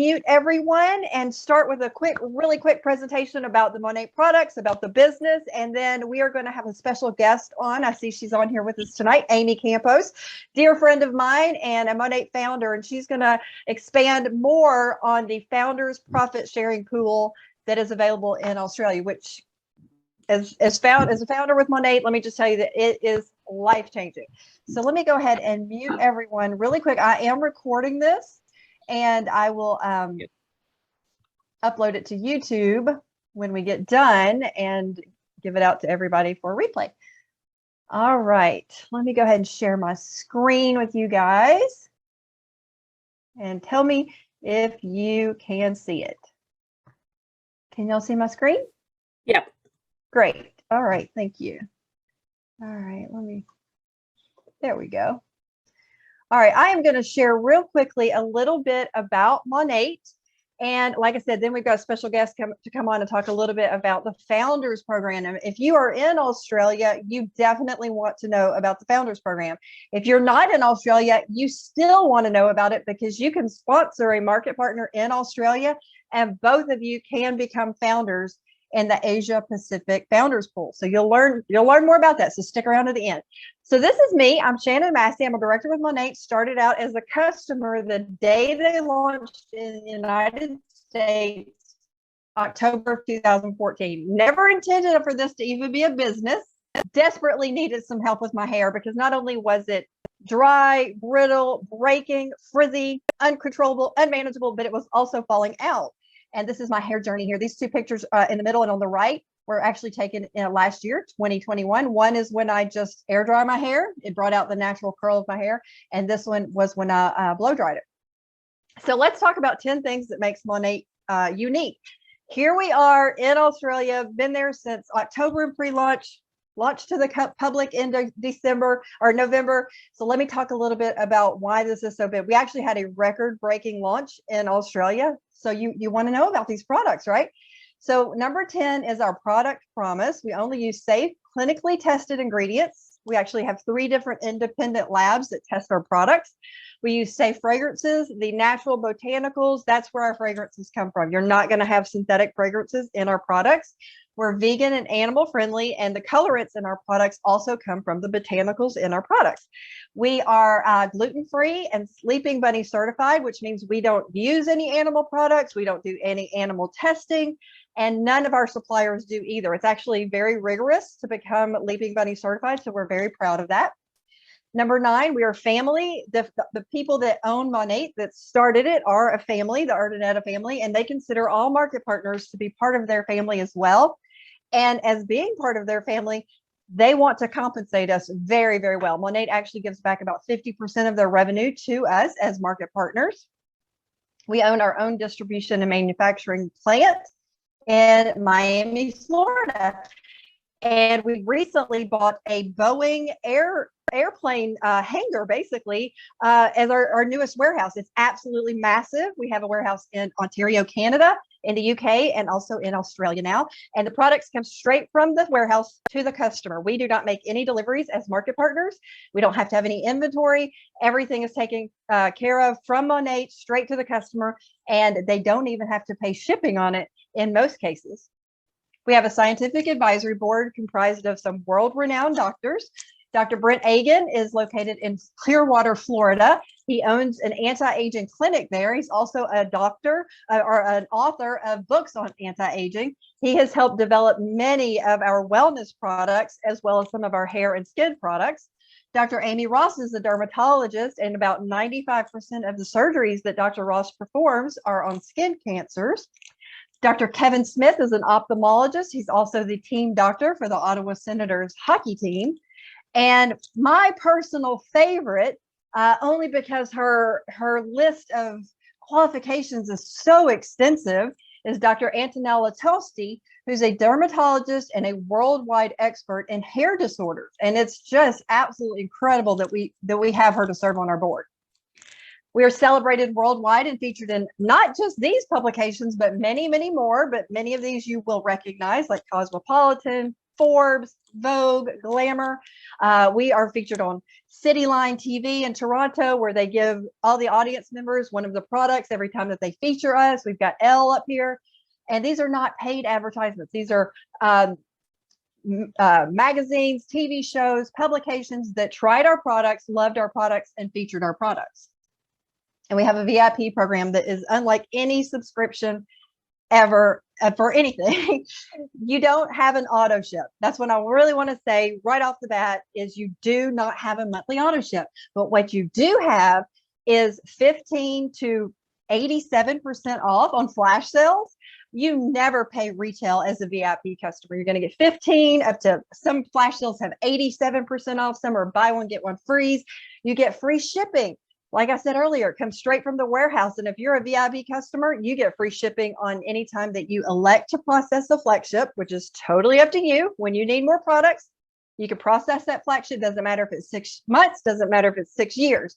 unmute everyone and start with a really quick presentation about the Monat products, about the business, and then we are going to have a special guest on. I see she's on here with us tonight, Amy Campos, dear friend of mine and a Monat founder, and she's going to expand more on the founders profit sharing pool that is available in Australia, which as a founder with Monat, let me just tell you that it is life-changing. So let me go ahead and mute everyone really quick. I am recording this and I will upload it to YouTube when we get done and give it out to everybody for a replay. All right, let me go ahead and share my screen with you guys and tell me if you can see it. Can y'all see my screen? Yep. Great. All right. Thank you. All right. There we go. All right. I am going to share real quickly a little bit about Monat. And like I said, then we've got a special guest to come on and talk a little bit about the Founders Program. And if you are in Australia, you definitely want to know about the Founders Program. If you're not in Australia, you still want to know about it because you can sponsor a market partner in Australia and both of you can become founders in the Asia Pacific Founders Pool. So you'll learn more about that. So stick around to the end. So this is me. I'm Shannon Massey. I'm a director with Monat. Started out as a customer the day they launched in the United States, October of 2014. Never intended for this to even be a business. Desperately needed some help with my hair because not only was it dry, brittle, breaking, frizzy, uncontrollable, unmanageable, but it was also falling out. And this is my hair journey here. These two pictures in the middle and on the right were actually taken last year, 2021. One is when I just air dry my hair. It brought out the natural curl of my hair. And this one was when I blow dried it. So let's talk about 10 things that makes Monat unique. Here we are in Australia, been there since October and pre-launch, launched to the public in December or November. So let me talk a little bit about why this is so big. We actually had a record-breaking launch in Australia. So you want to know about these products, right? So number 10 is our product promise. We only use safe, clinically tested ingredients. We actually have 3 different independent labs that test our products. We use safe fragrances, the natural botanicals. That's where our fragrances come from. You're not going to have synthetic fragrances in our products. We're vegan and animal friendly, and the colorants in our products also come from the botanicals in our products. We are gluten-free and Sleeping Bunny certified, which means we don't use any animal products. We don't do any animal testing, and none of our suppliers do either. It's actually very rigorous to become Sleeping Bunny certified, so we're very proud of that. Number 9, we are family. The people that own Monat, that started it, are a family, the Urdaneta family, and they consider all market partners to be part of their family as well. And as being part of their family, they want to compensate us very, very well. Monat actually gives back about 50% of their revenue to us as market partners. We own our own distribution and manufacturing plant in Miami, Florida. And we recently bought a Boeing airplane hangar, basically, as our newest warehouse. It's absolutely massive. We have a warehouse in Ontario, Canada, in the UK, and also in Australia now. And the products come straight from the warehouse to the customer. We do not make any deliveries as market partners. We don't have to have any inventory. Everything is taken care of from Monat straight to the customer, and they don't even have to pay shipping on it in most cases. We have a scientific advisory board comprised of some world-renowned doctors. Dr. Brent Agan is located in Clearwater, Florida. He owns an anti-aging clinic there. He's also a doctor or an author of books on anti-aging. He has helped develop many of our wellness products as well as some of our hair and skin products. Dr. Amy Ross is a dermatologist, and about 95% of the surgeries that Dr. Ross performs are on skin cancers. Dr. Kevin Smith is an ophthalmologist. He's also the team doctor for the Ottawa Senators hockey team. And my personal favorite, only because her list of qualifications is so extensive, is Dr. Antonella Tosti, who's a dermatologist and a worldwide expert in hair disorders. And it's just absolutely incredible that we have her to serve on our board. We are celebrated worldwide and featured in not just these publications, but many, many more. But many of these you will recognize, like Cosmopolitan, Forbes, Vogue, Glamour. We are featured on Cityline TV in Toronto, where they give all the audience members one of the products every time that they feature us. We've got Elle up here. And these are not paid advertisements. These are magazines, TV shows, publications that tried our products, loved our products, and featured our products. And we have a VIP program that is unlike any subscription ever for anything. You don't have an auto ship. That's what I really want to say right off the bat is you do not have a monthly auto ship. But what you do have is 15 to 87% off on flash sales. You never pay retail as a VIP customer. You're going to get 15 up to some flash sales have 87% off. Some are buy one, get one free. You get free shipping. Like I said earlier, it comes straight from the warehouse. And if you're a VIP customer, you get free shipping on any time that you elect to process a flex ship, which is totally up to you. When you need more products, you can process that flex ship. Doesn't matter if it's 6 months, doesn't matter if it's 6 years.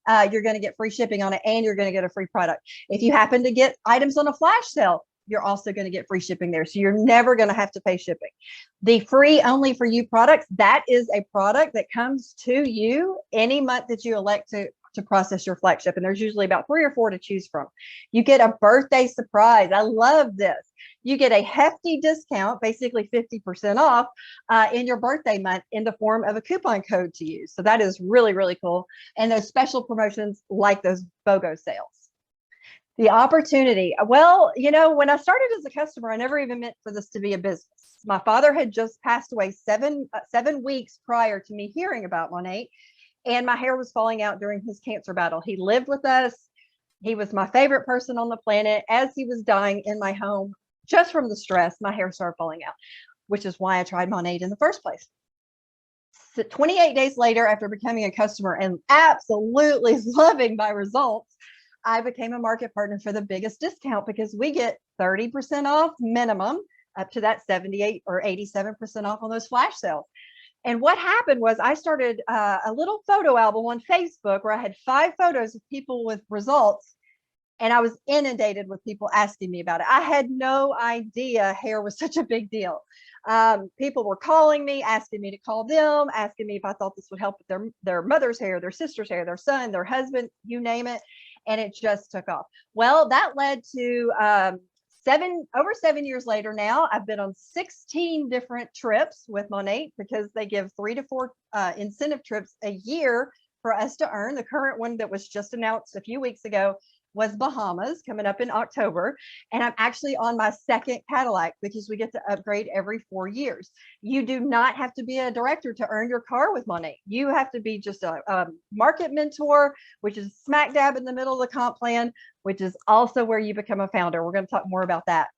You're going to get free shipping on it and you're going to get a free product. If you happen to get items on a flash sale, you're also going to get free shipping there. So you're never going to have to pay shipping. The free only for you products, that is a product that comes to you any month that you elect to process your flex ship. And there's usually about 3 or 4 to choose from. You get a birthday surprise. I love this. You get a hefty discount, basically 50% off in your birthday month in the form of a coupon code to use. So that is really, really cool. And those special promotions like those BOGO sales. The opportunity. Well, you know, when I started as a customer, I never even meant for this to be a business. My father had just passed away 7 weeks prior to me hearing about Monat, and my hair was falling out during his cancer battle. He lived with us. He was my favorite person on the planet. As he was dying in my home, just from the stress, my hair started falling out, which is why I tried Monat in the first place. So 28 days later, after becoming a customer and absolutely loving my results, I became a market partner for the biggest discount because we get 30% off minimum up to that 78 or 87% off on those flash sales. And what happened was I started a little photo album on Facebook where I had 5 photos of people with results, and I was inundated with people asking me about it. I had no idea hair was such a big deal. People were calling me, asking me to call them, asking me if I thought this would help with their mother's hair, their sister's hair, their son, their husband, you name it. And it just took off. Well, that led to over 7 years later now, I've been on 16 different trips with Monat because they give 3 to 4 incentive trips a year for us to earn. The current one that was just announced a few weeks ago was Bahamas, coming up in October. And I'm actually on my 2nd Cadillac because we get to upgrade every 4 years. You do not have to be a director to earn your car with Monat. You have to be just a market mentor, which is smack dab in the middle of the comp plan, which is also where you become a founder. We're going to talk more about that.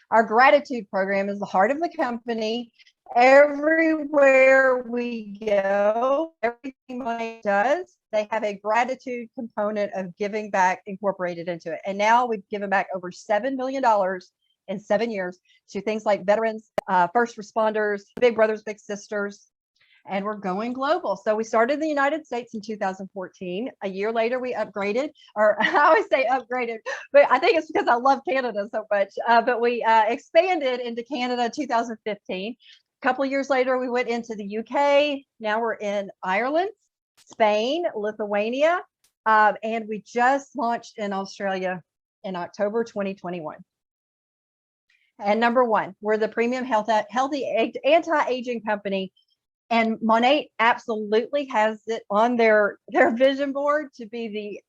Our gratitude program is the heart of the company. Everywhere we go, everything Monat does, they have a gratitude component of giving back incorporated into it. And now we've given back over $7 million in 7 years to things like veterans, first responders, big brothers, big sisters, and we're going global. So we started in the United States in 2014. A year later, we upgraded, or I always say upgraded, but I think it's because I love Canada so much. But we expanded into Canada in 2015. A couple of years later, we went into the UK. Now we're in Ireland, Spain, Lithuania, and we just launched in Australia in October 2021. And number 1, we're the premium healthy anti-aging company. And Monat absolutely has it on their vision board to be the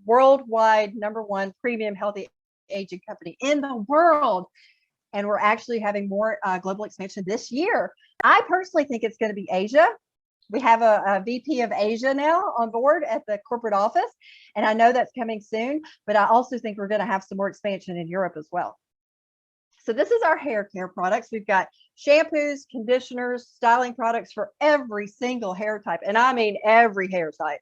worldwide number 1 premium healthy aging company in the world. And we're actually having more global expansion this year. I personally think it's going to be Asia. We have a VP of Asia now on board at the corporate office, and I know that's coming soon, but I also think we're going to have some more expansion in Europe as well. So this is our hair care products. We've got shampoos, conditioners, styling products for every single hair type, and I mean every hair type.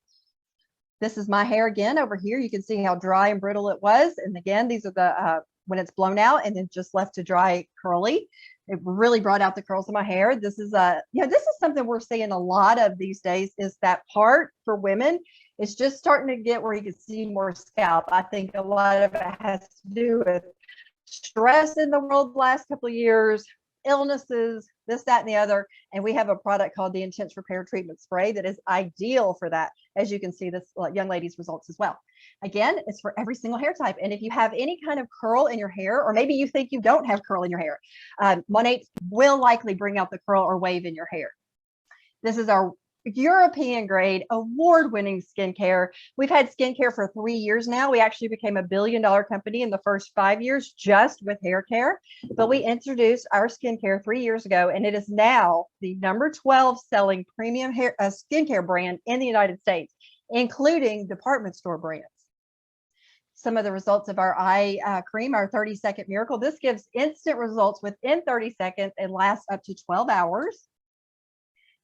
This is my hair again over here. You can see how dry and brittle it was. And again, these are the when it's blown out and then just left to dry curly. It really brought out the curls in my hair. This is this is something we're seeing a lot of these days, is that part for women. It's just starting to get where you can see more scalp. I think a lot of it has to do with stress in the world the last couple of years, illnesses, this, that, and the other. And we have a product called the Intense Repair Treatment Spray that is ideal for that. As you can see, this young lady's results as well. Again, it's for every single hair type. And if you have any kind of curl in your hair, or maybe you think you don't have curl in your hair, Monat will likely bring out the curl or wave in your hair. This is our European grade award-winning skincare. We've had skincare for 3 years now. We actually became a $1 billion company in the first 5 years just with hair care. But we introduced our skincare 3 years ago, and it is now the number 12 selling premium hair skincare brand in the United States, including department store brands. Some of the results of our eye cream, our 30-second miracle. This gives instant results within 30 seconds and lasts up to 12 hours.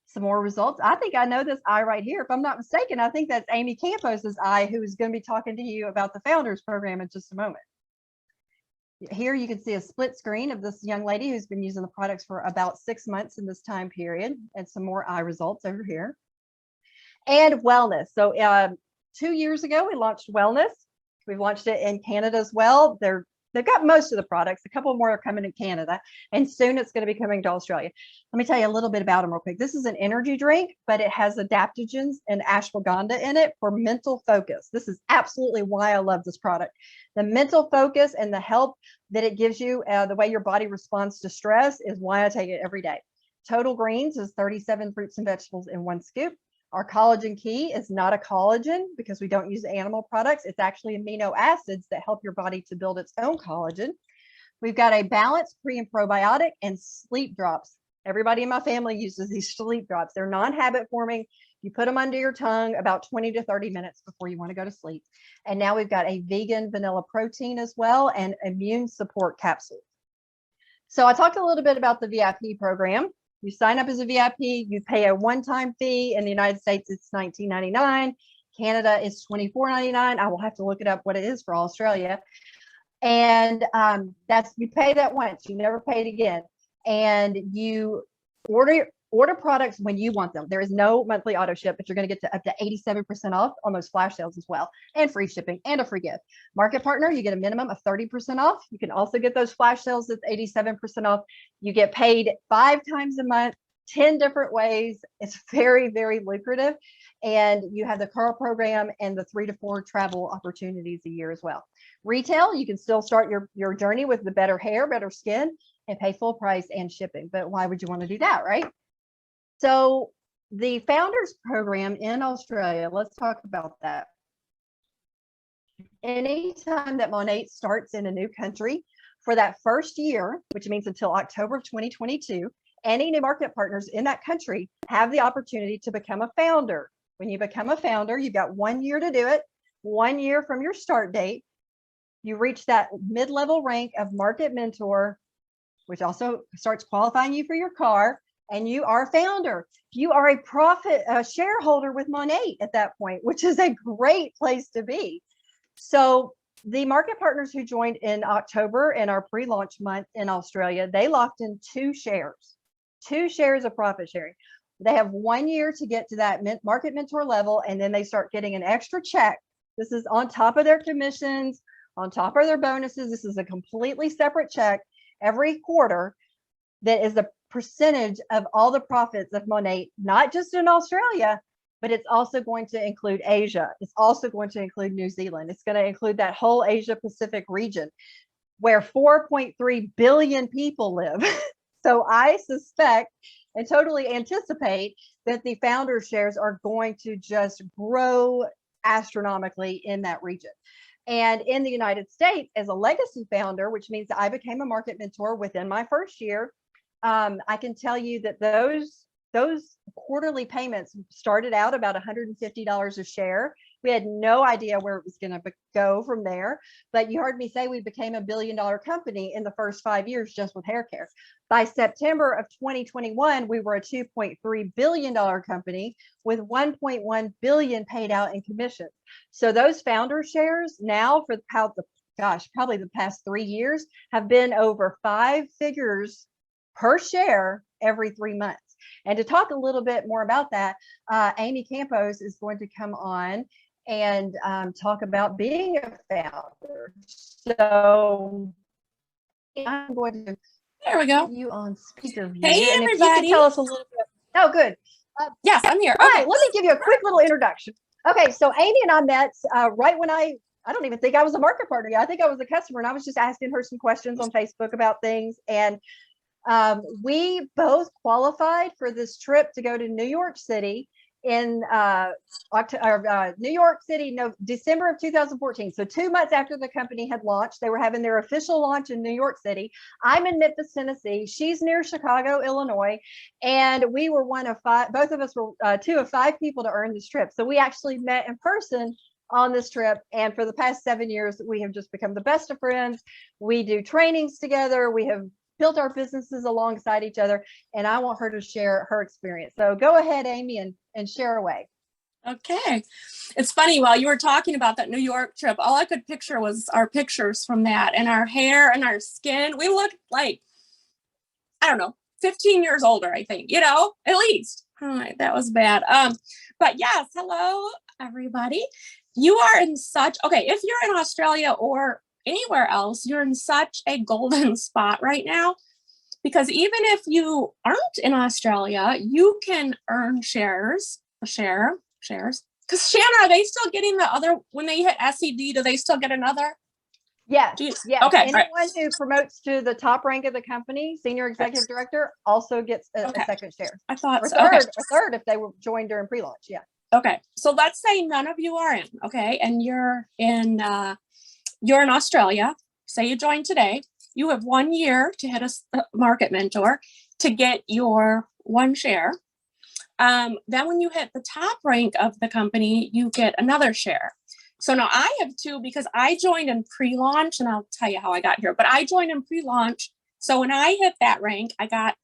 Some more results. I think I know this eye right here. If I'm not mistaken, I think that's Amy Campos's eye, who is going to be talking to you about the Founders Program in just a moment. Here you can see a split screen of this young lady who's been using the products for about 6 months in this time period, and some more eye results over here. And wellness. So 2 years ago, we launched wellness. We've launched it in Canada as well. They've got most of the products. A couple more are coming in Canada, and soon it's going to be coming to Australia. Let me tell you a little bit about them real quick. This is an energy drink, but it has adaptogens and ashwagandha in it for mental focus. This is absolutely why I love this product. The mental focus and the help that it gives you, the way your body responds to stress, is why I take it every day. Total Greens is 37 fruits and vegetables in 1 scoop. Our collagen key is not a collagen because we don't use animal products. It's actually amino acids that help your body to build its own collagen. We've got a balanced pre and probiotic and sleep drops. Everybody in my family uses these sleep drops. They're non-habit forming. You put them under your tongue about 20 to 30 minutes before you want to go to sleep. And now we've got a vegan vanilla protein as well, and immune support capsules. So I talked a little bit about the VIP program. You sign up as a VIP, you pay a one-time fee. In the United States, it's $19.99. Canada is $24.99. I will have to look it up what it is for Australia. And you pay that once, you never pay it again. And you order products when you want them. There is no monthly auto ship, but you're going to get to up to 87% off on those flash sales as well, and free shipping and a free gift. Market partner, you get a minimum of 30% off. You can also get those flash sales at 87% off. You get paid 5 times a month, 10 different ways. It's very, very lucrative. And you have the curl program and the 3 to 4 travel opportunities a year as well. Retail, you can still start your journey with the better hair, better skin, and pay full price and shipping. But why would you want to do that, right? So the Founders Program in Australia, let's talk about that. Anytime that Monat starts in a new country, for that first year, which means until October of 2022, any new market partners in that country have the opportunity to become a founder. When you become a founder, you've got 1 year to do it, 1 year from your start date. You reach that mid-level rank of market mentor, which also starts qualifying you for your car, and you are a founder. You are a shareholder with Monat at that point, which is a great place to be. So the market partners who joined in October in our pre-launch month in Australia, they locked in 2 shares of profit sharing. They have 1 year to get to that market mentor level, and then they start getting an extra check. This is on top of their commissions, on top of their bonuses. This is a completely separate check every quarter that is the percentage of all the profits of Monat, not just in Australia, but it's also going to include Asia. It's also going to include New Zealand. It's going to include that whole Asia Pacific region where 4.3 billion people live. So I suspect and totally anticipate that the founder shares are going to just grow astronomically in that region. And in the United States, as a legacy founder, which means that I became a market mentor within my first year, I can tell you that those quarterly payments started out about $150 a share. We had no idea where it was going to go from there. But you heard me say we became a $1 billion company in the first 5 years just with hair care. By September of 2021, we were a $2.3 billion company with $1.1 billion paid out in commissions. So those founder shares now for probably the past 3 years have been over 5 figures per share every 3 months. And to talk a little bit more about that, Amy Campos is going to come on and talk about being a founder. So I'm going to There we go. You on speaker view. Hey, and everybody. if you can tell us a little bit. Oh, good. Yes, I'm here. All Okay. right, let me give you a quick little introduction. Okay, so Amy and I met right when I don't even think I was a market partner yet. I think I was a customer, and I was just asking her some questions on Facebook about things. And we both qualified for this trip to go to New York City in New York City, December of 2014. So 2 months after the company had launched, they were having their official launch in New York City. I'm in Memphis, Tennessee. She's near Chicago, Illinois. And we were one of five, both of us were 2 of 5 people to earn this trip. So we actually met in person on this trip. And for the past 7 years, we have just become the best of friends. We do trainings together. We have built our businesses alongside each other, and I want her to share her experience. So go ahead, Amy, and share away. Okay. It's funny, while you were talking about that New York trip, all I could picture was our pictures from that, and our hair and our skin. We looked like, I don't know, 15 years older, I think, at least. That was bad. But yes, hello, everybody. You are in if you're in Australia or anywhere else, you're in such a golden spot right now, because even if you aren't in Australia, you can earn shares. Because Shannon, are they still getting the other, when they hit SED, do they still get another? Yes. Yes. Okay. Anyone who promotes to the top rank of the company, senior executive director, also gets a second share. I thought or so. a third if they were joined during pre-launch. Yeah. Okay. So let's say none of you are in, okay, and you're in Australia. Say you join today. You have 1 year to hit a market mentor to get your 1 share. Then when you hit the top rank of the company, you get another share. So now I have 2 because I joined in pre-launch, and I'll tell you how I got here, but I joined in pre-launch. So when I hit that rank, I got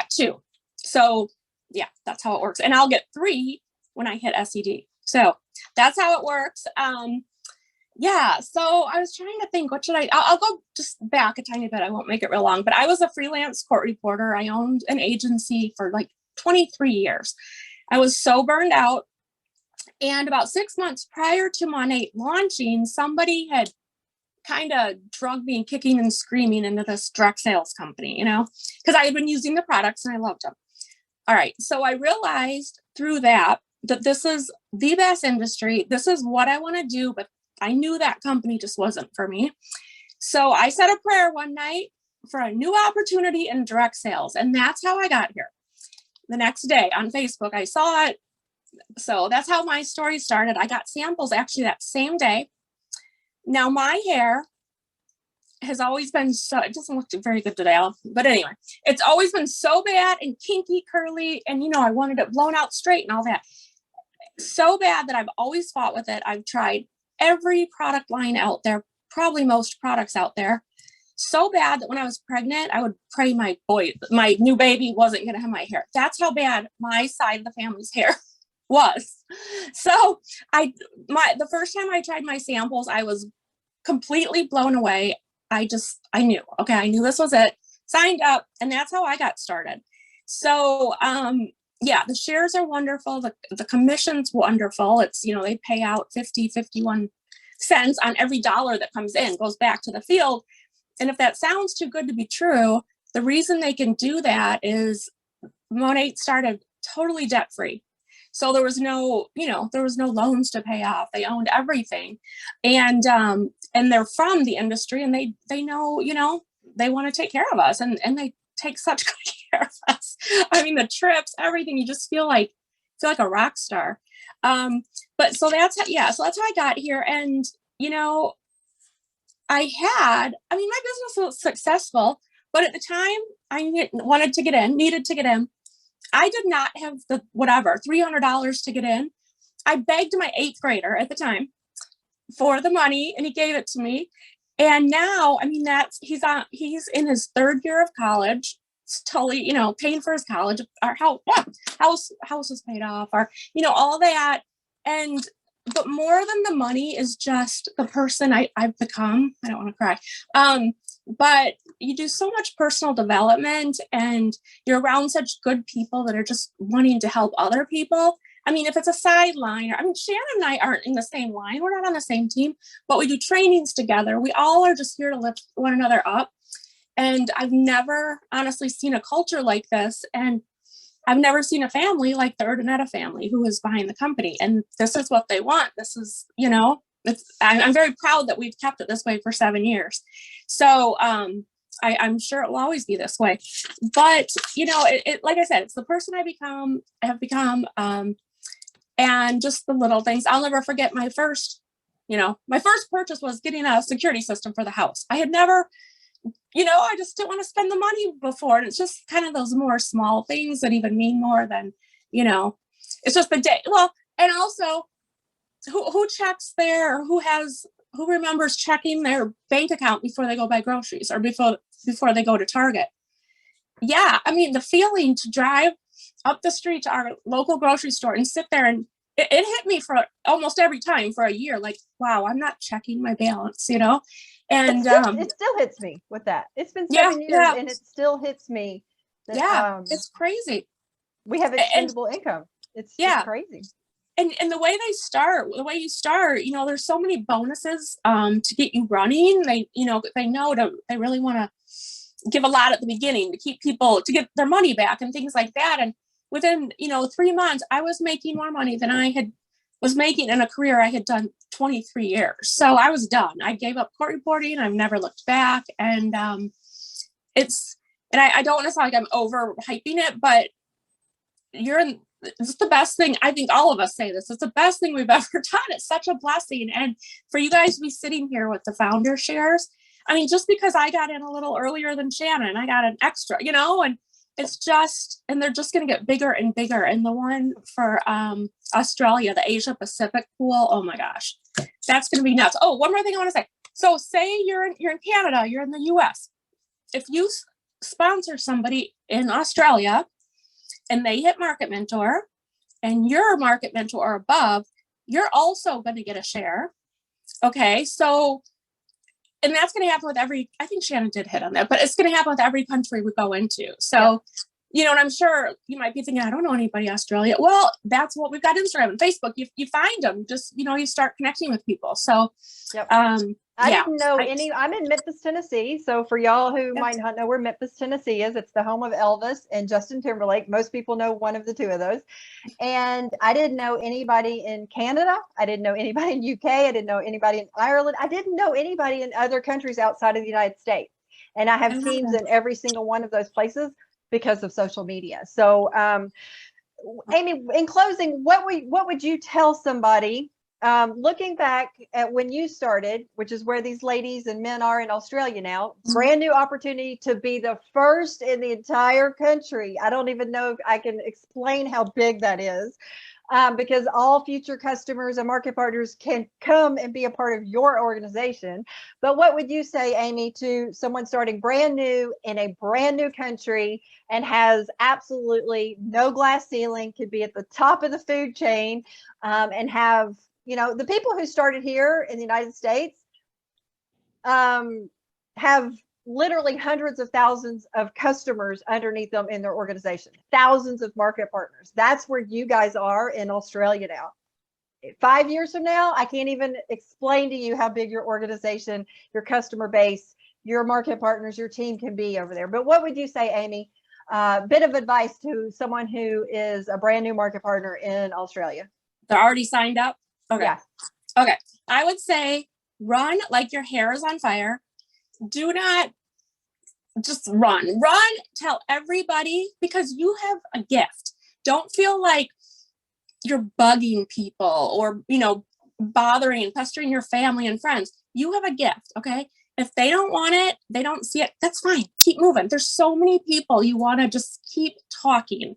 2. So yeah, that's how it works. And I'll get 3 when I hit SED. So that's how it works. Yeah, so I was trying to think, I'll go just back a tiny bit. I won't make it real long, but I was a freelance court reporter. I owned an agency for like 23 years. I was so burned out. And about 6 months prior to Monat launching, somebody had kind of drugged me kicking and screaming into this direct sales company, because I had been using the products and I loved them. All right, so I realized through that this is the best industry. This is what I want to do, but I knew that company just wasn't for me. So I said a prayer one night for a new opportunity in direct sales. And that's how I got here. The next day on Facebook, I saw it. So that's how my story started. I got samples actually that same day. Now my hair has always been it doesn't look very good today, but anyway, it's always been so bad and kinky, curly. And, I wanted it blown out straight and all that. So bad that I've always fought with it. I've tried every product line out there, probably most products out there. So bad that when I was pregnant, I would pray my new baby wasn't going to have my hair. That's how bad my side of the family's hair was. So the first time I tried my samples, I was completely blown away. I knew, okay, I knew this was it. Signed up, and that's how I got started. So, yeah, the shares are wonderful. The commission's wonderful. It's, they pay out 51 cents on every dollar that comes in, goes back to the field. And if that sounds too good to be true, the reason they can do that is Monat started totally debt-free. So there was no loans to pay off. They owned everything. And they're from the industry, and they know, they want to take care of us, and they take such good care of us. I mean, the trips, everything, you just feel like a rock star. But so that's how I got here. And, my business was successful, but at the time I needed to get in. I did not have the $300 to get in. I begged my 8th grader at the time for the money, and he gave it to me. And now, he's in his 3rd year of college. It's totally, paying for his college. Our house was paid off, or, all that. But more than the money is just the person I've become. I don't want to cry. But you do so much personal development, and you're around such good people that are just wanting to help other people. If it's a sideline, Shannon and I aren't in the same line. We're not on the same team, but we do trainings together. We all are just here to lift one another up. And I've never honestly seen a culture like this. And I've never seen a family like the Urdaneta family who is behind the company. And this is what they want. This is, I'm very proud that we've kept it this way for 7 years. So I'm sure it will always be this way. But, like I said, it's the person I have become, and just the little things. I'll never forget my first purchase was getting a security system for the house. I had never, I just didn't want to spend the money before. And it's just kind of those more small things that even mean more than, it's just the day. Well, and also who checks there, or who remembers checking their bank account before they go buy groceries or before they go to Target. Yeah. I mean, the feeling to drive up the street to our local grocery store and sit there, and it hit me for almost every time for a year. Like, wow, I'm not checking my balance, and it still hits me with that. It's been 7 years and it still hits me. That, it's crazy. We have expendable income. It's crazy. And the way you start, there's so many bonuses to get you running. They really want to give a lot at the beginning to keep people to get their money back and things like that. And within 3 months, I was making more money than I was making in a career I had done 23 years. So I was done. I gave up court reporting. I've never looked back. And I don't want to sound like I'm overhyping it, but it's the best thing. I think all of us say this. It's the best thing we've ever done. It's such a blessing. And for you guys to be sitting here with the founder shares, I mean, just because I got in a little earlier than Shannon, I got an extra, and it's just, and they're just going to get bigger and bigger. And the one for Australia, the Asia Pacific pool, oh my gosh, that's going to be nuts. Oh, one more thing I want to say. So say you're in Canada, you're in the US. If you sponsor somebody in Australia and they hit Market Mentor and you're Market Mentor or above, you're also going to get a share. Okay. So, and that's going to happen with I think Shannon did hit on that, but it's going to happen with every country we go into. So, and I'm sure you might be thinking, I don't know anybody in Australia. Well, that's what we've got. Instagram and Facebook. You find them, just, you start connecting with people. So, I didn't know I'm in Memphis, Tennessee. So for y'all who might not know where Memphis, Tennessee is, it's the home of Elvis and Justin Timberlake. Most people know one of the two of those. And I didn't know anybody in Canada. I didn't know anybody in UK. I didn't know anybody in Ireland. I didn't know anybody in other countries outside of the United States. And I have teams in every single one of those places because of social media. So, Amy, in closing, what would you tell somebody looking back at when you started, which is where these ladies and men are in Australia now, brand new opportunity to be the first in the entire country. I don't even know if I can explain how big that is, because all future customers and market partners can come and be a part of your organization. But what would you say, Amy, to someone starting brand new in a brand new country and has absolutely no glass ceiling, could be at the top of the food chain, and have, the people who started here in the United States have literally hundreds of thousands of customers underneath them in their organization, thousands of market partners. That's where you guys are in Australia now. 5 years from now, I can't even explain to you how big your organization, your customer base, your market partners, your team can be over there. But what would you say, Amy? Bit of advice to someone who is a brand new market partner in Australia. They're already signed up? Okay. Yeah. Okay. I would say run like your hair is on fire. Do not just run. Tell everybody, because you have a gift. Don't feel like you're bugging people or, bothering and pestering your family and friends. You have a gift. Okay. If they don't want it, they don't see it, that's fine. Keep moving. There's so many people. You want to just keep talking.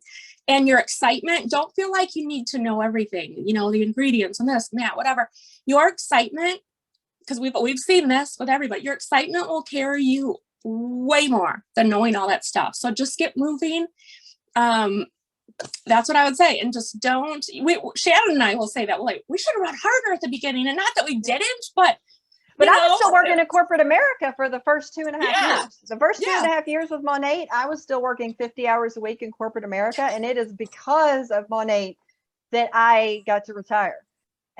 And your excitement, don't feel like you need to know everything, the ingredients and this and that, whatever. Your excitement, because we've seen this with everybody, your excitement will carry you way more than knowing all that stuff. So just get moving. That's what I would say. And just Shannon and I will say that, we should have run harder at the beginning, and not that we didn't, but I was still working in corporate America for the first 2.5 years. The first 2.5 years with Monat, I was still working 50 hours a week in corporate America. And it is because of Monat that I got to retire.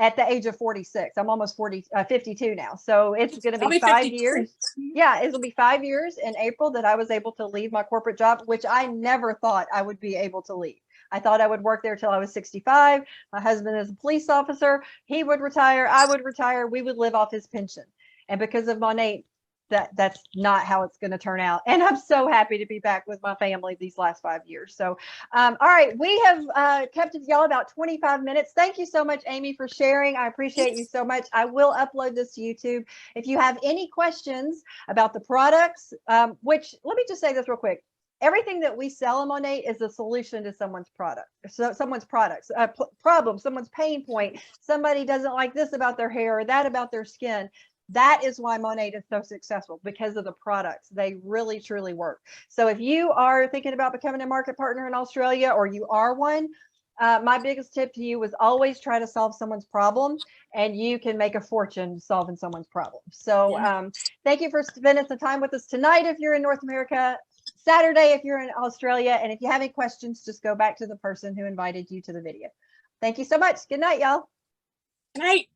at the age of 46. I'm almost 52 now. So it's going to I'll be be 5 52. years. Yeah, it'll be 5 years in April that I was able to leave my corporate job, which I never thought I would be able to leave. I thought I would work there till I was 65. My husband is a police officer. He would retire. I would retire. We would live off his pension. And because of Monat, that's not how it's going to turn out. And I'm so happy to be back with my family these last 5 years. So, all right, we have kept y'all about 25 minutes. Thank you so much, Amy, for sharing. I appreciate you so much. I will upload this to YouTube. If you have any questions about the products, which let me just say this real quick. Everything that we sell in Monat is a solution to someone's product, someone's products, problem, someone's pain point. Somebody doesn't like this about their hair or that about their skin. That is why Monat is so successful, because of the products. They really, truly work. So if you are thinking about becoming a market partner in Australia, or you are one, my biggest tip to you was always try to solve someone's problem, and you can make a fortune solving someone's problem. So thank you for spending some time with us tonight if you're in North America, Saturday if you're in Australia, and if you have any questions, just go back to the person who invited you to the video. Thank you so much. Good night, y'all. Good night.